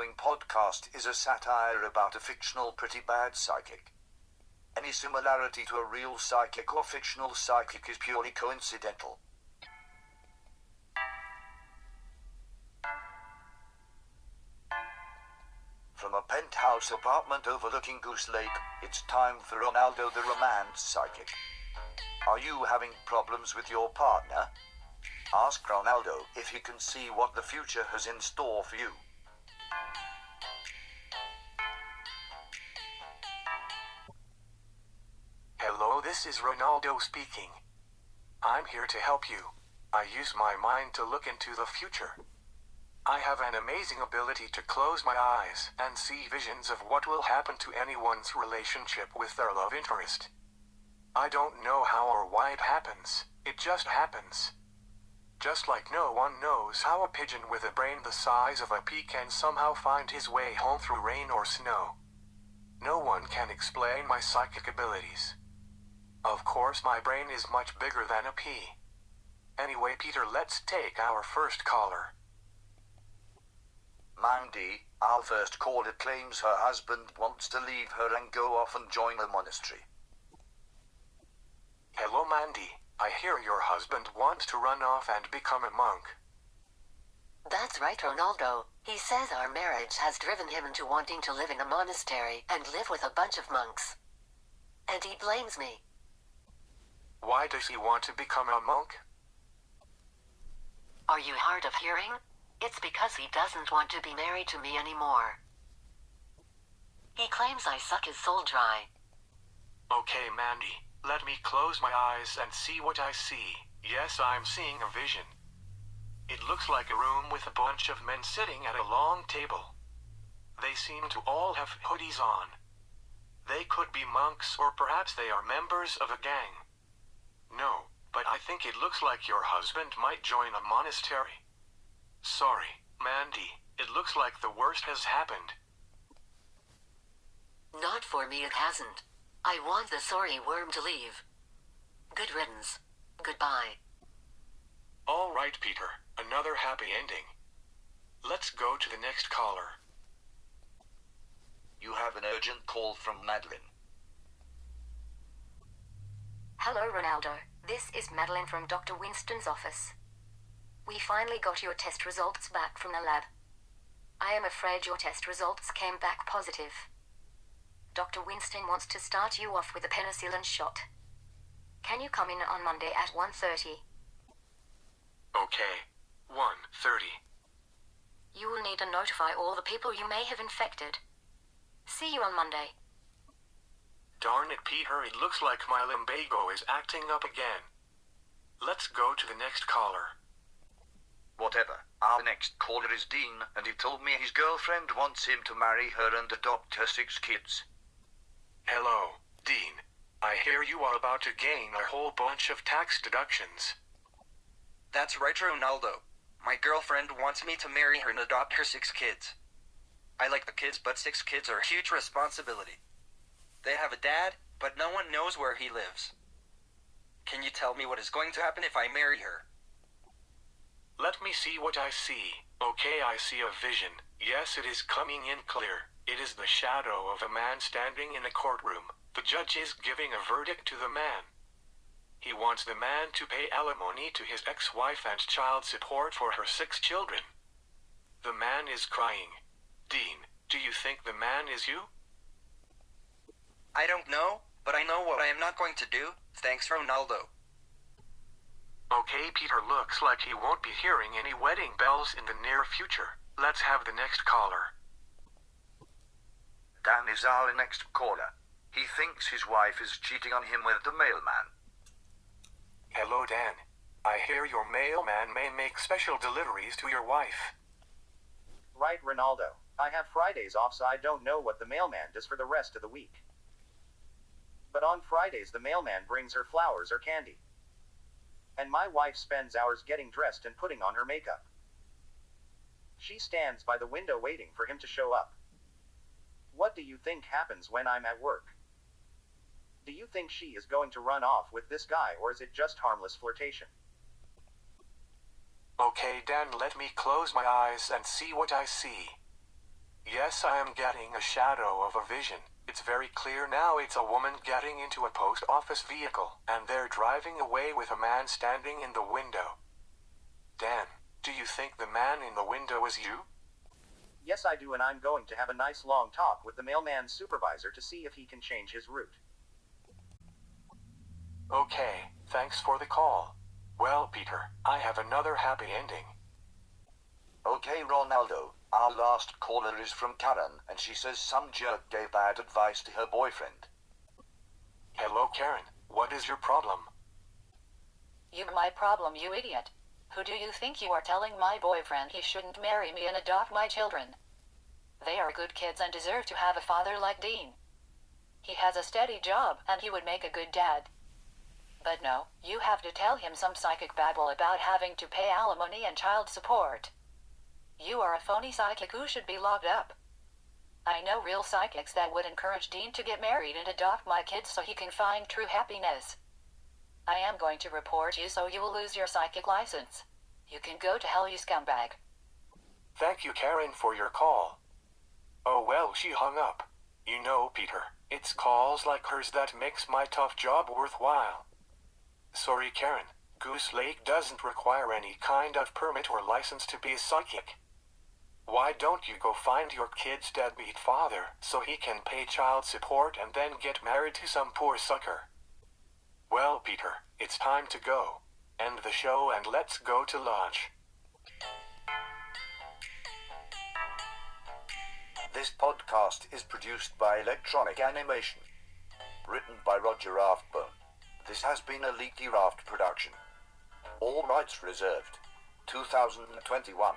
following podcast is a satire about a fictional pretty bad psychic. Any similarity to a real psychic or fictional psychic is purely coincidental. From a penthouse apartment overlooking Goose Lake, it's time for Ronaldo the romance psychic. Are you having problems with your partner? Ask Ronaldo if he can see what the future has in store for you. Hello, this is Ronaldo speaking. I'm here to help you. I use my mind to look into the future. I have an amazing ability to close my eyes and see visions of what will happen to anyone's relationship with their love interest. I don't know how or why it happens, it just happens. Just like no one knows how a pigeon with a brain the size of a pea can somehow find his way home through rain or snow. No one can explain my psychic abilities. Of course, my brain is much bigger than a pea. Anyway, Peter, let's take our first caller. Mandy, our first caller, claims her husband wants to leave her and go off and join a monastery. Hello, Mandy. I hear your husband wants to run off and become a monk. That's right, Ronaldo. He says our marriage has driven him into wanting to live in a monastery and live with a bunch of monks. And he blames me. Why does he want to become a monk? Are you hard of hearing? It's because he doesn't want to be married to me anymore. He claims I suck his soul dry. Okay, Mandy, let me close my eyes and see what I see. Yes, I'm seeing a vision. It looks like a room with a bunch of men sitting at a long table. They seem to all have hoodies on. They could be monks, or perhaps they are members of a gang. No, but I think it looks like your husband might join a monastery. Sorry, Mandy, it looks like the worst has happened. Not for me, it hasn't. I want the sorry worm to leave. Good riddance. Goodbye. All right, Peter, another happy ending. Let's go to the next caller. You have an urgent call from Madeline. Hello, Ronaldo. This is Madeline from Dr. Winston's office. We finally got your test results back from the lab. I am afraid your test results came back positive. Dr. Winston wants to start you off with a penicillin shot. Can you come in on Monday at 1:30? Okay, 1:30. You will need to notify all the people you may have infected. See you on Monday. Darn it, Peter, it looks like my lumbago is acting up again. Let's go to the next caller. Whatever. Our next caller is Dean, and he told me his girlfriend wants him to marry her and adopt her 6 kids. Hello, Dean. I hear you are about to gain a whole bunch of tax deductions. That's right, Ronaldo. My girlfriend wants me to marry her and adopt her 6 kids. I like the kids, but 6 kids are a huge responsibility. They have a dad, but no one knows where he lives. Can you tell me what is going to happen if I marry her? Let me see what I see. Okay, I see a vision. Yes, it is coming in clear. It is the shadow of a man standing in a courtroom. The judge is giving a verdict to the man. He wants the man to pay alimony to his ex-wife and child support for her 6 children. The man is crying. Dean, do you think the man is you? I don't know, but I know what I am not going to do. Thanks, Ronaldo. Okay, Peter, looks like he won't be hearing any wedding bells in the near future. Let's have the next caller. Dan is our next caller. He thinks his wife is cheating on him with the mailman. Hello, Dan. I hear your mailman may make special deliveries to your wife. Right, Ronaldo. I have Fridays off, so I don't know what the mailman does for the rest of the week. But on Fridays the mailman brings her flowers or candy. And my wife spends hours getting dressed and putting on her makeup. She stands by the window waiting for him to show up. What do you think happens when I'm at work? Do you think she is going to run off with this guy, or is it just harmless flirtation? Okay, Dan, let me close my eyes and see what I see. Yes, I am getting a shadow of a vision. It's very clear now it's a woman getting into a post office vehicle, and they're driving away with a man standing in the window. Dan, do you think the man in the window is you? Yes, I do, and I'm going to have a nice long talk with the mailman's supervisor to see if he can change his route. Okay, thanks for the call. Well, Peter, I have another happy ending. Okay, Ronaldo, our last caller is from Karen, and she says some jerk gave bad advice to her boyfriend. Hello, Karen. What is your problem? You're my problem, you idiot. Who do you think you are telling my boyfriend he shouldn't marry me and adopt my children? They are good kids and deserve to have a father like Dean. He has a steady job and he would make a good dad. But no, you have to tell him some psychic babble about having to pay alimony and child support. You are a phony psychic who should be locked up. I know real psychics that would encourage Dean to get married and adopt my kids so he can find true happiness. I am going to report you so you will lose your psychic license. You can go to hell, you scumbag. Thank you, Karen, for your call. Oh well, she hung up. You know, Peter, it's calls like hers that makes my tough job worthwhile. Sorry, Karen, Goose Lake doesn't require any kind of permit or license to be a psychic. Why don't you go find your kid's deadbeat father so he can pay child support and then get married to some poor sucker? Well, Peter, it's time to go. End the show and let's go to lunch. This podcast is produced by Electronic Animation. Written by Roger Raftbone. This has been a Leaky Raft production. All rights reserved. 2021.